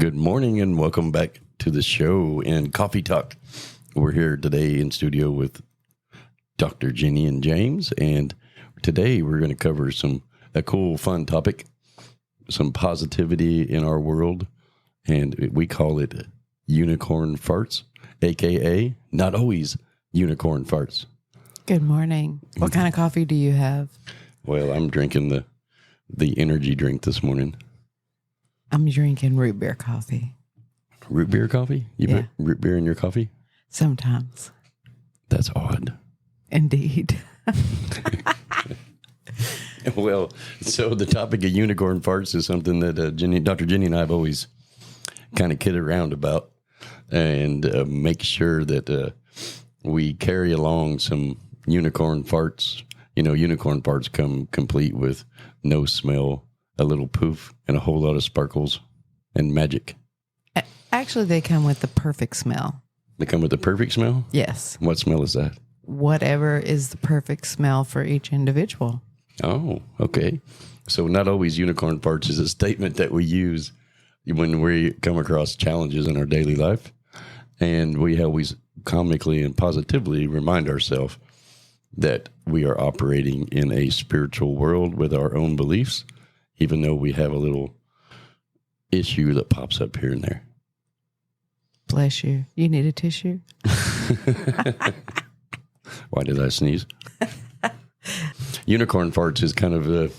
Good morning and welcome back to the show and Coffee Talk. We're here today in studio with Dr. Jenni and James, and today we're going to cover a cool, fun topic, some positivity in our world, and we call it unicorn farts, aka not always unicorn farts. Good morning. What kind of coffee do you have? Well, I'm drinking the energy drink this morning. I'm drinking root beer coffee. Root beer coffee? You Yeah. put root beer in your coffee? Sometimes. That's odd. Indeed. Well, so the topic of unicorn farts is something that Dr. Jenni and I have always kind of kid around about, and make sure that we carry along some unicorn farts. You know, unicorn farts come complete with no smell, a little poof, and a whole lot of sparkles and magic. Actually, they come with the perfect smell. They come with the perfect smell? Yes. What smell is that? Whatever is the perfect smell for each individual. Oh, okay. So not always unicorn farts is a statement that we use when we come across challenges in our daily life. And we always comically and positively remind ourselves that we are operating in a spiritual world with our own beliefs, even though we have a little issue that pops up here and there. Bless you. You need a tissue? Why did I sneeze? Unicorn farts is kind of a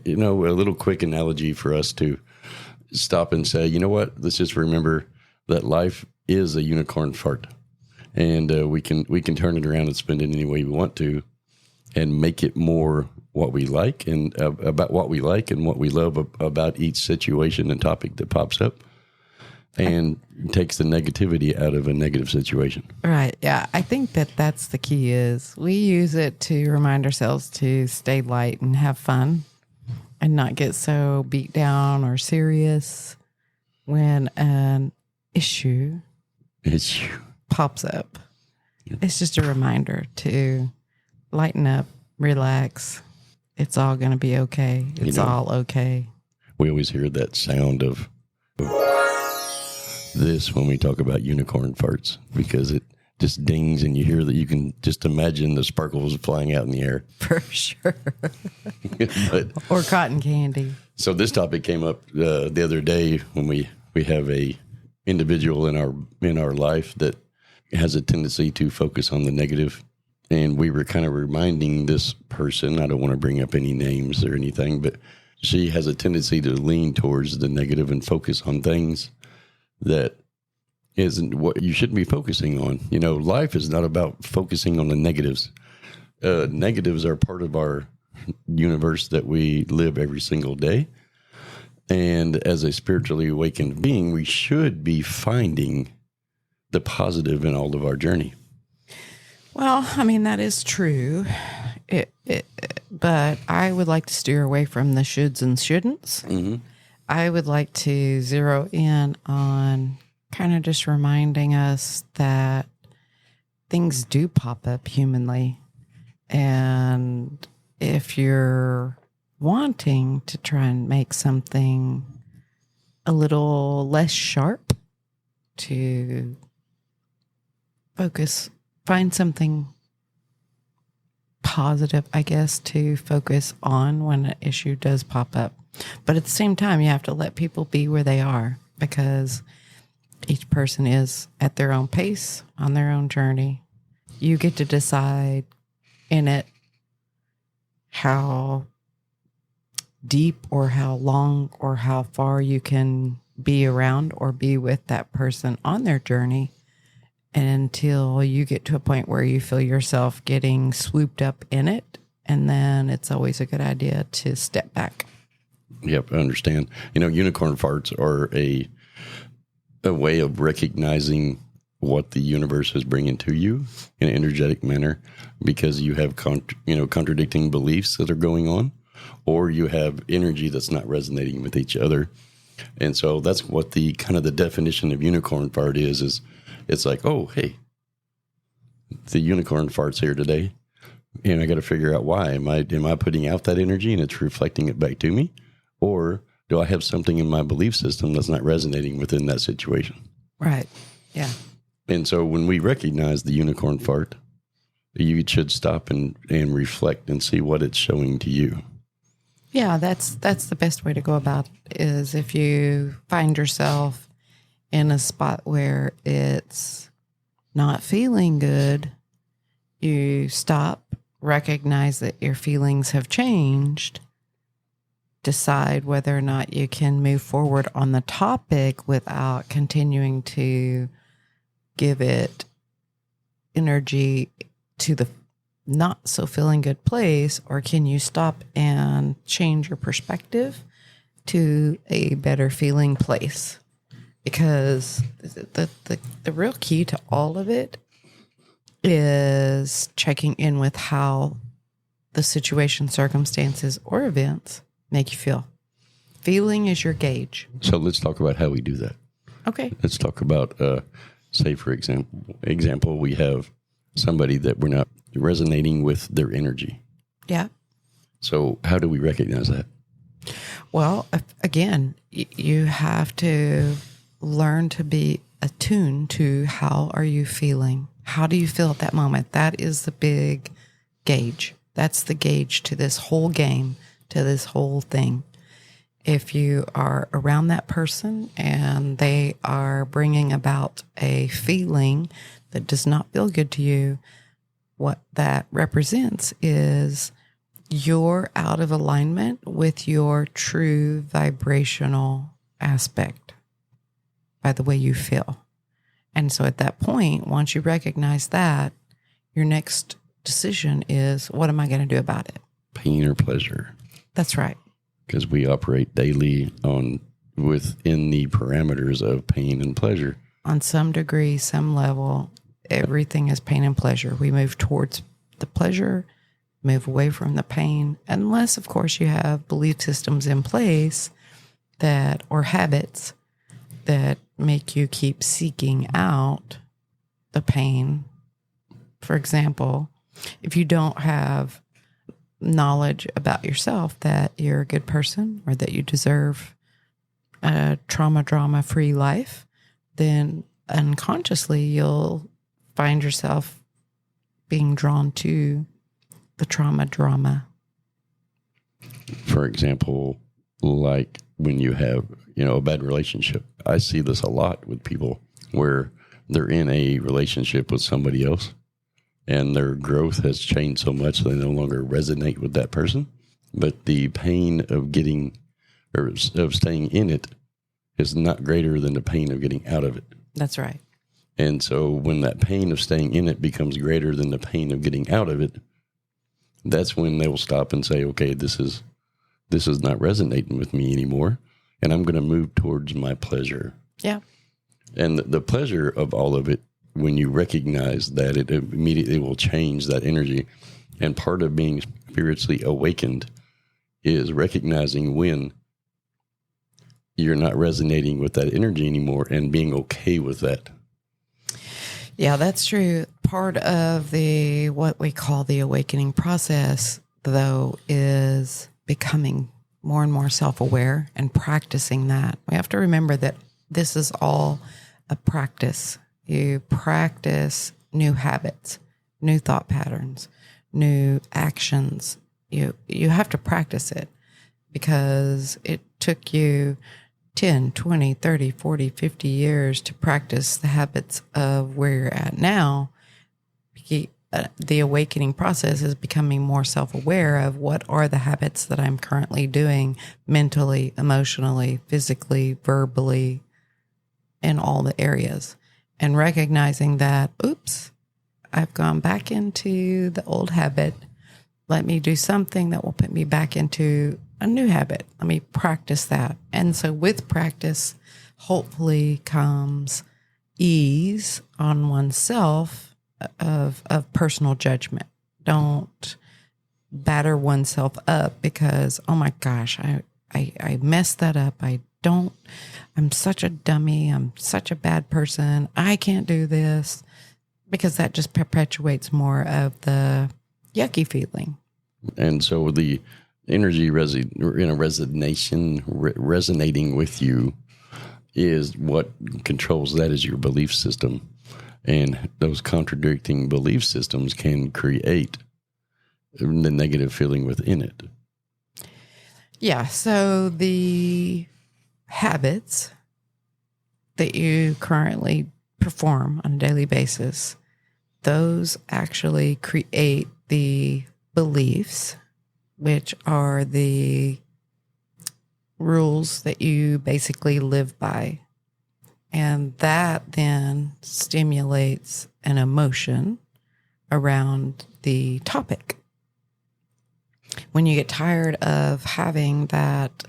little quick analogy for us to stop and say, you know what? Let's just remember that life is a unicorn fart, and we can turn it around and spend it any way we want to, and make it more what we like and about what we like and what we love about each situation and topic that pops up, and takes the negativity out of a negative situation. Right. Yeah. I think that's the key is we use it to remind ourselves to stay light and have fun and not get so beat down or serious when an issue pops up. It's just a reminder to lighten up, relax. It's all going to be okay. It's all okay. We always hear that sound of this when we talk about unicorn farts, because it just dings and you hear that. You can just imagine the sparkles flying out in the air. For sure. Or cotton candy. So this topic came up the other day when we have a individual in our life that has a tendency to focus on the negative. And we were kind of reminding this person, I don't want to bring up any names or anything, but she has a tendency to lean towards the negative and focus on things that isn't what you shouldn't be focusing on. You know, life is not about focusing on the negatives. Negatives are part of our universe that we live every single day. And as a spiritually awakened being, we should be finding the positive in all of our journey. Well, I mean, that is true. But I would like to steer away from the shoulds and shouldn'ts. Mm-hmm. I would like to zero in on kind of just reminding us that things do pop up humanly. And if you're wanting to try and make something a little less sharp, to find something positive, I guess, to focus on when an issue does pop up. But at the same time, you have to let people be where they are, because each person is at their own pace, on their own journey. You get to decide in it how deep or how long or how far you can be around or be with that person on their journey, until you get to a point where you feel yourself getting swooped up in it. And then it's always a good idea to step back. Yep, I understand. You know, unicorn farts are a way of recognizing what the universe is bringing to you in an energetic manner, because you have contradicting beliefs that are going on, or you have energy that's not resonating with each other. And so that's what the kind of the definition of unicorn fart is it's like, oh, hey, the unicorn fart's here today, and I got to figure out why. Am I putting out that energy and it's reflecting it back to me? Or do I have something in my belief system that's not resonating within that situation? Right. Yeah. And so when we recognize the unicorn fart, you should stop and reflect and see what it's showing to you. Yeah, that's the best way to go about it, is if you find yourself in a spot where it's not feeling good, you stop, recognize that your feelings have changed, decide whether or not you can move forward on the topic without continuing to give it energy to the not so feeling good place, or can you stop and change your perspective to a better feeling place? Because the real key to all of it is checking in with how the situation, circumstances, or events make you feel. Feeling is your gauge. So let's talk about how we do that. Okay. Let's talk about, say, for example, we have somebody that we're not resonating with their energy. Yeah. So how do we recognize that? Well, again, you have to learn to be attuned to how are you feeling? How do you feel at that moment? That is the big gauge. That's the gauge to this whole game, to this whole thing. If you are around that person and they are bringing about a feeling that does not feel good to you, what that represents is you're out of alignment with your true vibrational aspect by the way you feel. And so at that point, once you recognize that, your next decision is, what am I going to do about it? Pain or pleasure? That's right. Because we operate daily within the parameters of pain and pleasure. On some degree, some level, everything is pain and pleasure. We move towards the pleasure, move away from the pain, unless, of course, you have belief systems in place that, or habits that make you keep seeking out the pain. For example, if you don't have knowledge about yourself that you're a good person or that you deserve a drama-free life, then unconsciously you'll find yourself being drawn to the drama. For example, like when you have, a bad relationship. I see this a lot with people where they're in a relationship with somebody else and their growth has changed so much they no longer resonate with that person. But the pain of getting or of staying in it is not greater than the pain of getting out of it. That's right. And so when that pain of staying in it becomes greater than the pain of getting out of it, that's when they will stop and say, okay, this is not resonating with me anymore, and I'm going to move towards my pleasure. Yeah. And the pleasure of all of it, when you recognize that, it immediately will change that energy. And part of being spiritually awakened is recognizing when you're not resonating with that energy anymore and being okay with that. Yeah, that's true. Part of what we call the awakening process, though, is becoming more and more self-aware and practicing that. We have to remember that this is all a practice. You practice new habits, new thought patterns, new actions. You have to practice it because it took you 10, 20, 30, 40, 50 years to practice the habits of where you're at now. The awakening process is becoming more self-aware of what are the habits that I'm currently doing mentally, emotionally, physically, verbally, in all the areas. And recognizing that, oops, I've gone back into the old habit. Let me do something that will put me back into a new habit. Let me practice that. And so with practice, hopefully comes ease on oneself of personal judgment. Don't batter oneself up because, oh my gosh, I messed that up. I'm such a dummy. I'm such a bad person. I can't do this, because that just perpetuates more of the yucky feeling. And so the resonating with you is what controls that is your belief system. And those contradicting belief systems can create the negative feeling within it. Yeah. So the habits that you currently perform on a daily basis, those actually create the beliefs, which are the rules that you basically live by. And that then stimulates an emotion around the topic. When you get tired of having that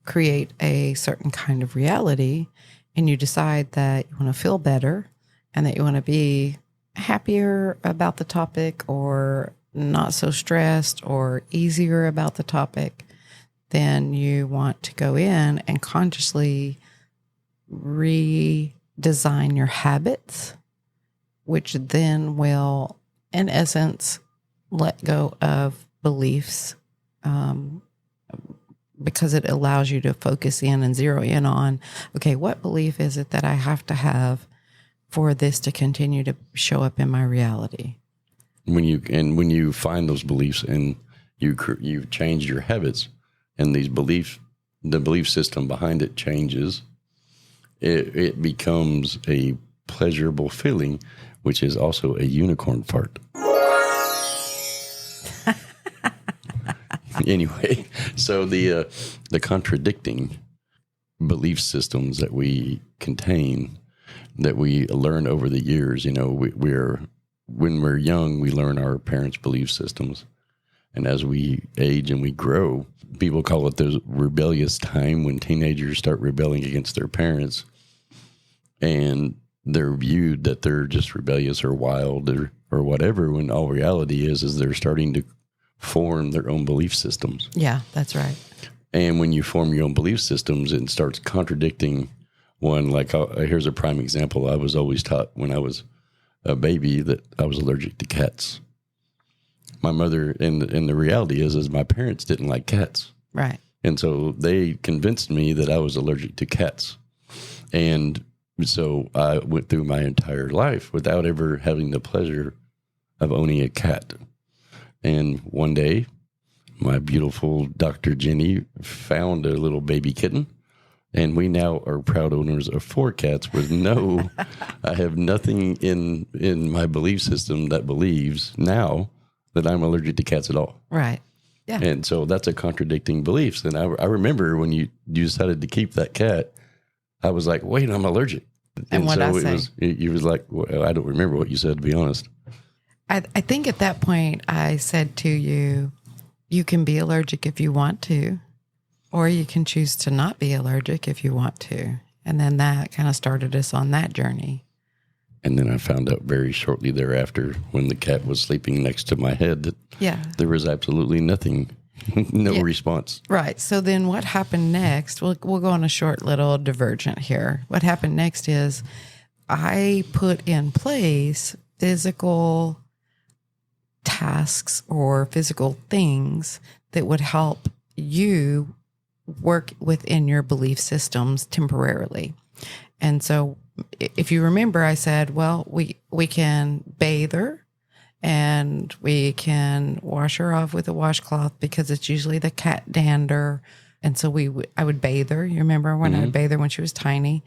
create a certain kind of reality, and you decide that you want to feel better and that you want to be happier about the topic or not so stressed or easier about the topic, then you want to go in and consciously redesign your habits, which then will, in essence, let go of beliefs, because it allows you to focus in and zero in on, okay, what belief is it that I have to have for this to continue to show up in my reality? When you find those beliefs and you change your habits, and the belief system behind it changes, it becomes a pleasurable feeling, which is also a unicorn fart. Anyway, so the contradicting belief systems that we contain, that we learn over the years, when we're young, we learn our parents' belief systems. And as we age and we grow, people call it the rebellious time when teenagers start rebelling against their parents. And they're viewed that they're just rebellious or wild or whatever, when all reality is they're starting to form their own belief systems. Yeah, that's right. And when you form your own belief systems, it starts contradicting one. Like, here's a prime example. I was always taught when I was a baby that I was allergic to cats. My mother, and the reality is my parents didn't like cats. Right. And so they convinced me that I was allergic to cats. And so I went through my entire life without ever having the pleasure of owning a cat. And one day, my beautiful Dr. Jenni found a little baby kitten, and we now are proud owners of 4 cats with I have nothing in my belief system that believes now that I'm allergic to cats at all. Right. Yeah. And so that's a contradicting beliefs. And I remember when you decided to keep that cat, I was like, wait, I'm allergic. And what so I say? You was like, well, I don't remember what you said, to be honest. I think at that point I said to you, you can be allergic if you want to, or you can choose to not be allergic if you want to. And then that kind of started us on that journey. And then I found out very shortly thereafter, when the cat was sleeping next to my head, that there was absolutely nothing, no response. Right. So then what happened next, we'll go on a short little divergent here. What happened next is I put in place physical tasks or physical things that would help you work within your belief systems temporarily. And so if you remember, I said, well, we can bathe her and we can wash her off with a washcloth because it's usually the cat dander. And so I would bathe her. You remember when I would bathe her when she was tiny?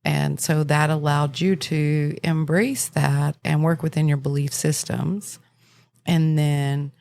And so that allowed you to embrace that and work within your belief systems. And then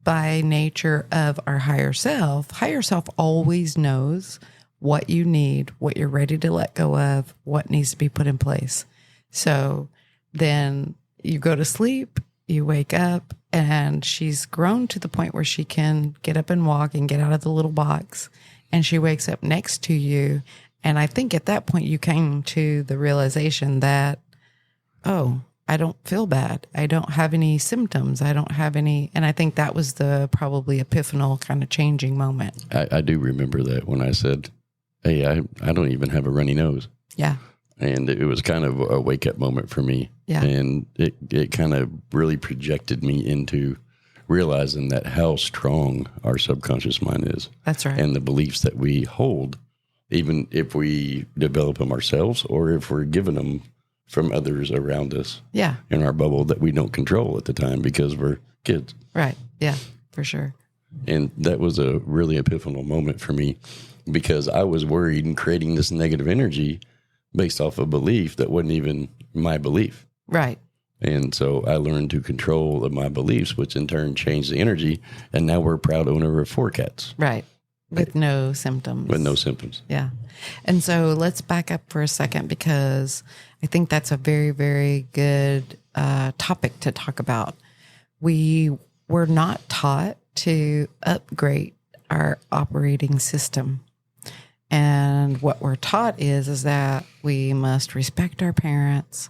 by nature of our higher self always knows what you need, what you're ready to let go of, what needs to be put in place. So then you go to sleep, you wake up, and she's grown to the point where she can get up and walk and get out of the little box. And she wakes up next to you. And I think at that point you came to the realization that, oh, I don't feel bad. I don't have any symptoms. I don't have any. And I think that was the probably epiphanal kind of changing moment. I do remember that when I said, hey, I don't even have a runny nose. Yeah. And it was kind of a wake up moment for me. Yeah. And it kind of really projected me into realizing that how strong our subconscious mind is. That's right. And the beliefs that we hold, even if we develop them ourselves or if we're given them from others around us Yeah. in our bubble that we don't control at the time because we're kids. Right. Yeah, for sure. And that was a really epiphanal moment for me because I was worried and creating this negative energy based off a belief that wasn't even my belief. Right. And so I learned to control my beliefs, which in turn changed the energy. And now we're a proud owner of 4 cats. Right. With no symptoms. With no symptoms. Yeah. And so let's back up for a second because I think that's a very, very good topic to talk about. We were not taught to upgrade our operating system. And what we're taught is that we must respect our parents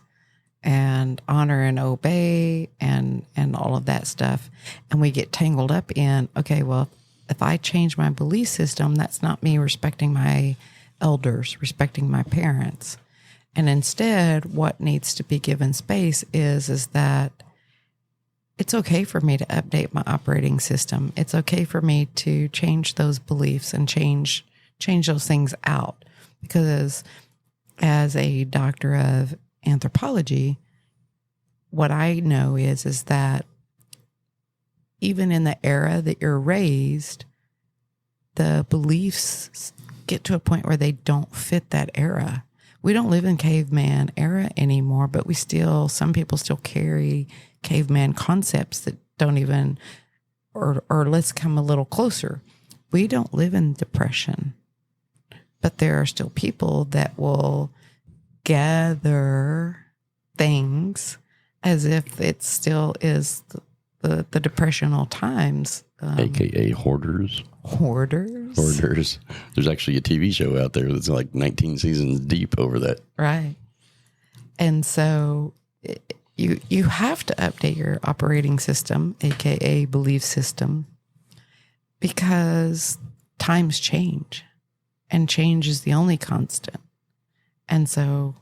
and honor and obey and all of that stuff. And we get tangled up in, okay, well, if I change my belief system, that's not me respecting my elders, respecting my parents. And instead, what needs to be given space is that it's okay for me to update my operating system. It's okay for me to change those beliefs and change those things out. Because as a doctor of anthropology, what I know is that even in the era that you're raised, the beliefs get to a point where they don't fit that era. We don't live in caveman era anymore, but some people still carry caveman concepts that don't even, or let's come a little closer. We don't live in depression, but there are still people that will gather things as if it still is the depressional times. AKA hoarders. Hoarders. There's actually a TV show out there that's like 19 seasons deep over that. Right. And so you have to update your operating system, AKA belief system, because times change and change is the only constant. And so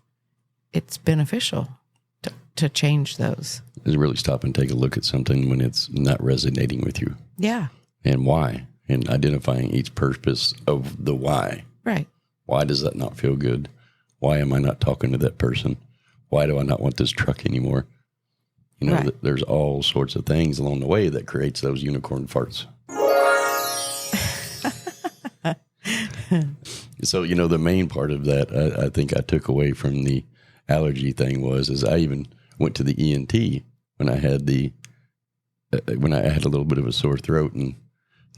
it's beneficial to change those. Is really stop and take a look at something when it's not resonating with you. Yeah. And why. And identifying each purpose of the why. Right. Why does that not feel good? Why am I not talking to that person? Why do I not want this truck anymore? You know, Right. There's all sorts of things along the way that creates those unicorn farts. So, you know, the main part of that, I think I took away from the allergy thing is I even went to the ENT when I had when I had a little bit of a sore throat, and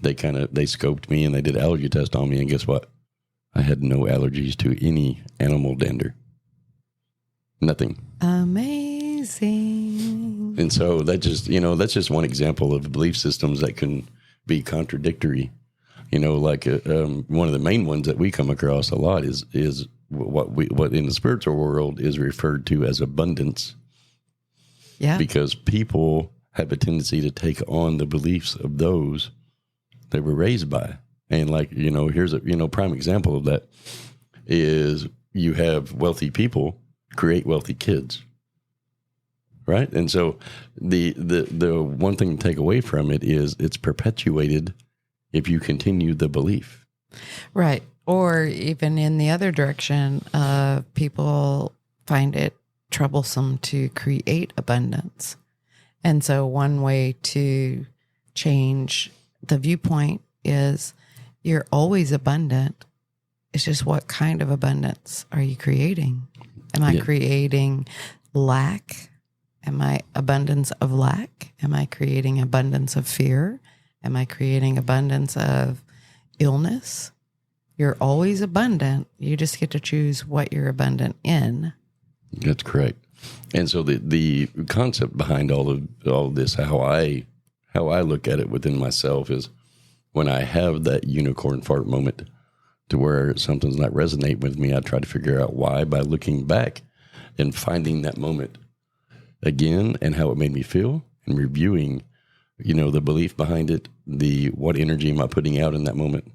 they scoped me and they did allergy test on me, and guess what? I had no allergies to any animal dander. Nothing. Amazing. And so that's just one example of belief systems that can be contradictory. You know, like one of the main ones that we come across a lot is what in the spiritual world is referred to as abundance. Yeah. Because people have a tendency to take on the beliefs of those they were raised by. And like, you know, here's a prime example of that is you have wealthy people create wealthy kids. Right? And so the one thing to take away from it is it's perpetuated if you continue the belief. Right. Or even in the other direction, people find it troublesome to create abundance. And so one way to change the viewpoint is you're always abundant. It's just what kind of abundance are you creating? Am I creating lack? Am I abundance of lack? Am I creating abundance of fear? Am I creating abundance of illness? You're always abundant. You just get to choose what you're abundant in. That's correct. And so the concept behind all of this, how I look at it within myself is when I have that unicorn fart moment to where something's not resonating with me, I try to figure out why by looking back and finding that moment again and how it made me feel and reviewing, you know, the belief behind it, what energy am I putting out in that moment?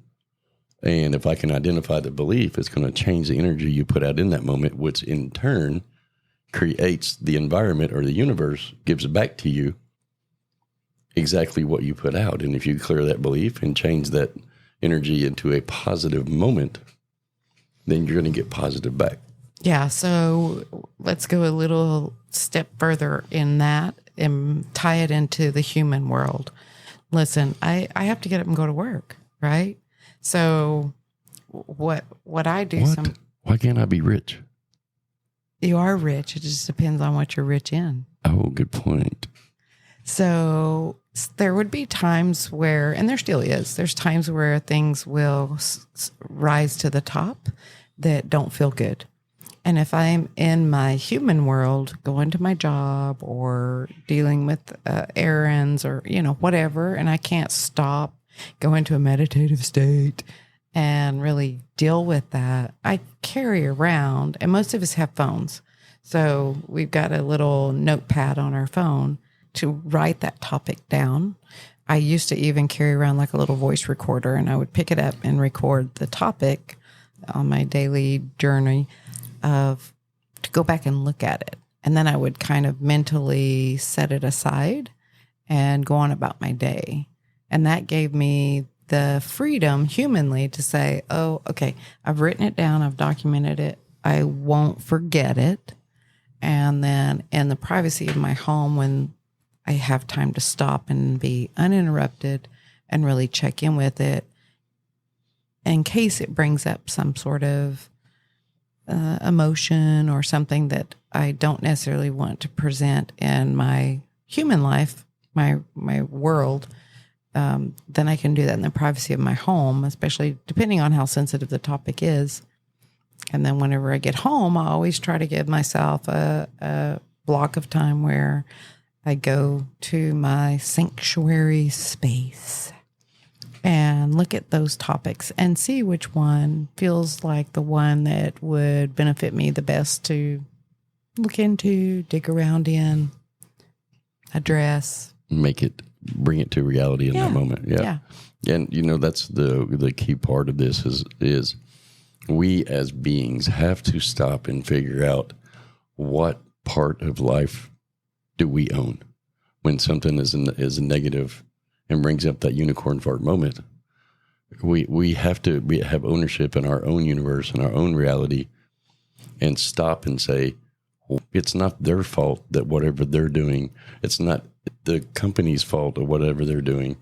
And if I can identify the belief, it's going to change the energy you put out in that moment, which in turn creates the environment or the universe gives it back to you exactly what you put out. And if you clear that belief and change that energy into a positive moment, then you're going to get positive back. Yeah. So let's go a little step further in that and tie it into the human world. Listen, I have to get up and go to work, right? So what I do, Why can't I be rich? You are rich. It just depends on what you're rich in. Oh, good point. So there would be times where, and there still is, there's times where things will rise to the top that don't feel good. And if I'm in my human world, going to my job or dealing with errands or, whatever, and I can't stop, go into a meditative state and really deal with that, I carry around, and most of us have phones. So we've got a little notepad on our phone to write that topic down. I used to even carry around like a little voice recorder, and I would pick it up and record the topic on my daily journey to go back and look at it. And then I would kind of mentally set it aside and go on about my day. And that gave me the freedom humanly to say, oh, okay, I've written it down. I've documented it. I won't forget it. And then in the privacy of my home, when I have time to stop and be uninterrupted and really check in with it, in case it brings up some sort of emotion or something that I don't necessarily want to present in my human life, my world, then I can do that in the privacy of my home, especially depending on how sensitive the topic is. And then whenever I get home, I always try to give myself a block of time where I go to my sanctuary space and look at those topics and see which one feels like the one that would benefit me the best to look into, dig around in, address. Bring it to reality in that moment. Yeah. And, that's the key part of this is we as beings have to stop and figure out what part of life do we own. When something is a negative and brings up that unicorn fart moment, we have ownership in our own universe and our own reality, and stop and say, well, it's not their fault that whatever they're doing, it's not the company's fault or whatever they're doing.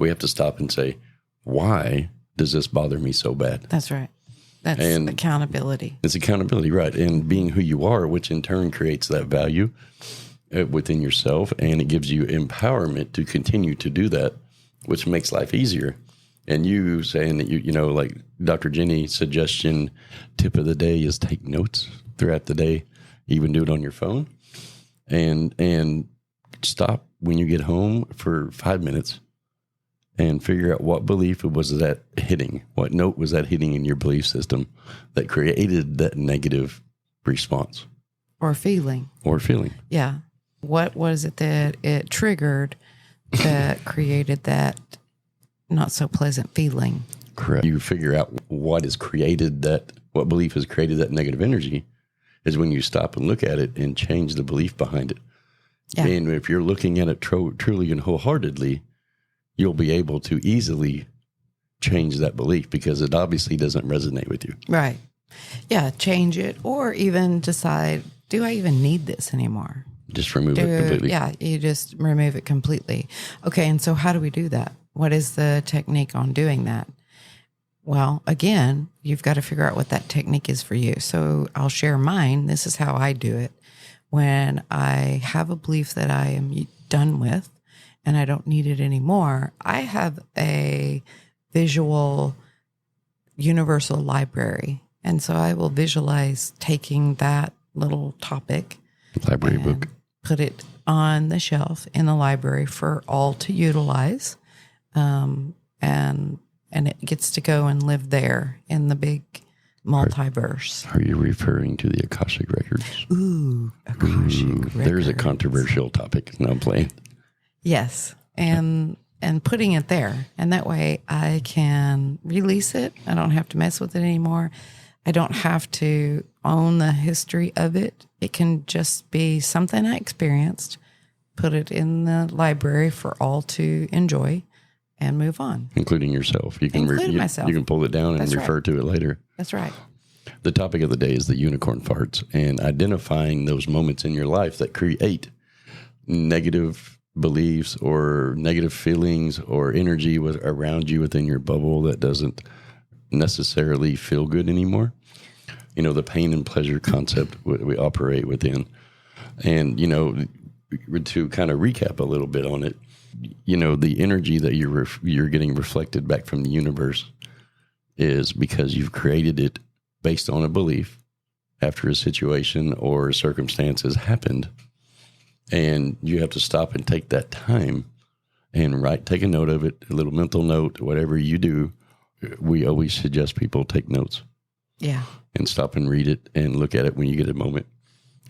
We have to stop and say, why does this bother me so bad? That's right. That's accountability. It's accountability, right. And being who you are, which in turn creates that value within yourself, and it gives you empowerment to continue to do that, which makes life easier. And you saying that like Dr. Jenni's suggestion, tip of the day is take notes throughout the day, even do it on your phone, and stop when you get home for 5 minutes and figure out what belief was that hitting, what note was that hitting in your belief system that created that negative response or feeling. Yeah. What was it that it triggered that created that not so pleasant feeling? Correct. You figure out what belief has created that negative energy is when you stop and look at it and change the belief behind it. Yeah. And if you're looking at it truly and wholeheartedly, you'll be able to easily change that belief because it obviously doesn't resonate with you. Right. Yeah. Change it, or even decide, do I even need this anymore? Just remove it completely. Yeah, you just remove it completely. Okay, and so how do we do that? What is the technique on doing that? Well, again, you've got to figure out what that technique is for you. So I'll share mine. This is how I do it. When I have a belief that I am done with and I don't need it anymore, I have a visual universal library. And so I will visualize taking that little topic, library book, put it on the shelf in the library for all to utilize. And it gets to go and live there in the big multiverse. Are you referring to the Akashic Records? Ooh, Akashic Records. There's a controversial topic. No, I'm playing. Yes. And putting it there. And that way I can release it. I don't have to mess with it anymore. I don't have to own the history of it. It can just be something I experienced put it in the library for all to enjoy and move on. Including yourself. You can Including myself. You can pull it down and refer to it later. That's right. The topic of the day is the unicorn farts and identifying those moments in your life that create negative beliefs or negative feelings or energy around you within your bubble that doesn't necessarily feel good anymore. You know, the pain and pleasure concept we operate within. And, you know, to kind of recap a little bit on it, you know, the energy that you're getting reflected back from the universe is because you've created it based on a belief after a situation or circumstances happened. And you have to stop and take that time and take a note of it, a little mental note, whatever you do. We always suggest people take notes. Yeah. And stop and read it and look at it when you get a moment.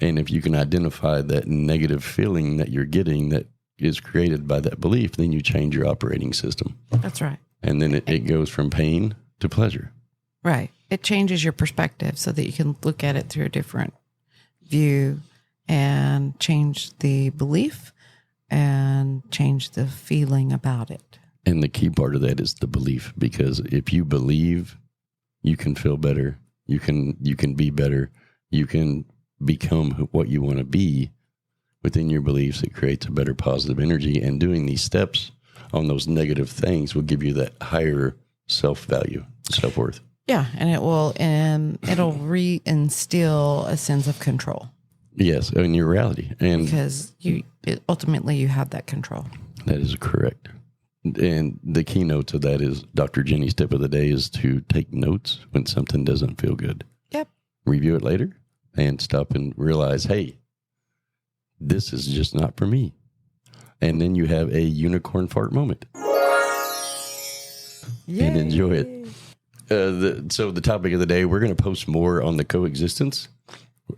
And if you can identify that negative feeling that you're getting that is created by that belief, then you change your operating system. That's right. And then it goes from pain to pleasure. Right. It changes your perspective so that you can look at it through a different view and change the belief and change the feeling about it. And the key part of that is the belief, because if you believe, you can feel better. You can be better. You can become what you want to be within your beliefs. It creates a better positive energy. And doing these steps on those negative things will give you that higher self-value, self-worth. Yeah, and it'll reinstill a sense of control. Yes, in your reality. And because ultimately you have that control. That is correct. And the keynote to that is Dr. Jenny's tip of the day is to take notes when something doesn't feel good. Yep. Review it later and stop and realize, hey, this is just not for me. And then you have a unicorn fart moment. Yay. And enjoy it. So the topic of the day, we're going to post more on the coexistence.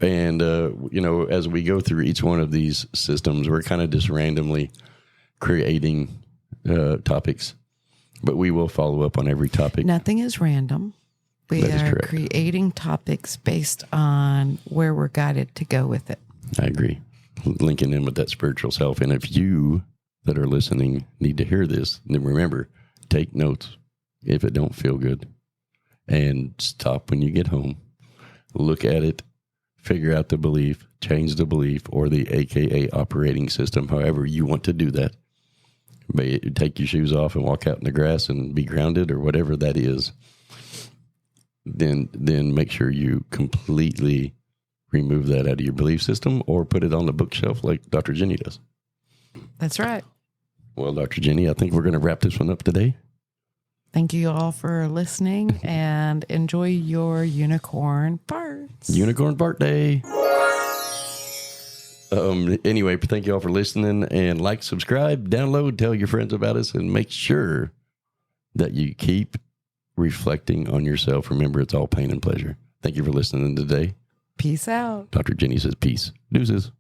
And, you know, as we go through each one of these systems, we're kind of just randomly creating topics, but we will follow up on every topic. Nothing is random. We are creating topics based on where we're guided to go with it. I agree. Linking in with that spiritual self. And if you that are listening need to hear this, then remember, take notes if it don't feel good and stop when you get home, look at it, figure out the belief, change the belief or the AKA operating system, however you want to do that. Take your shoes off and walk out in the grass and be grounded or whatever that is. Then make sure you completely remove that out of your belief system or put it on the bookshelf like Dr. Jenny does. That's right. Well, Dr. Jenny, I think we're going to wrap this one up today. Thank you all for listening and enjoy your unicorn parts. Unicorn part day. Anyway, thank you all for listening and like, subscribe, download, tell your friends about us, and make sure that you keep reflecting on yourself. Remember, it's all pain and pleasure. Thank you for listening today. Peace out. Dr. Jenny says peace. Deuces.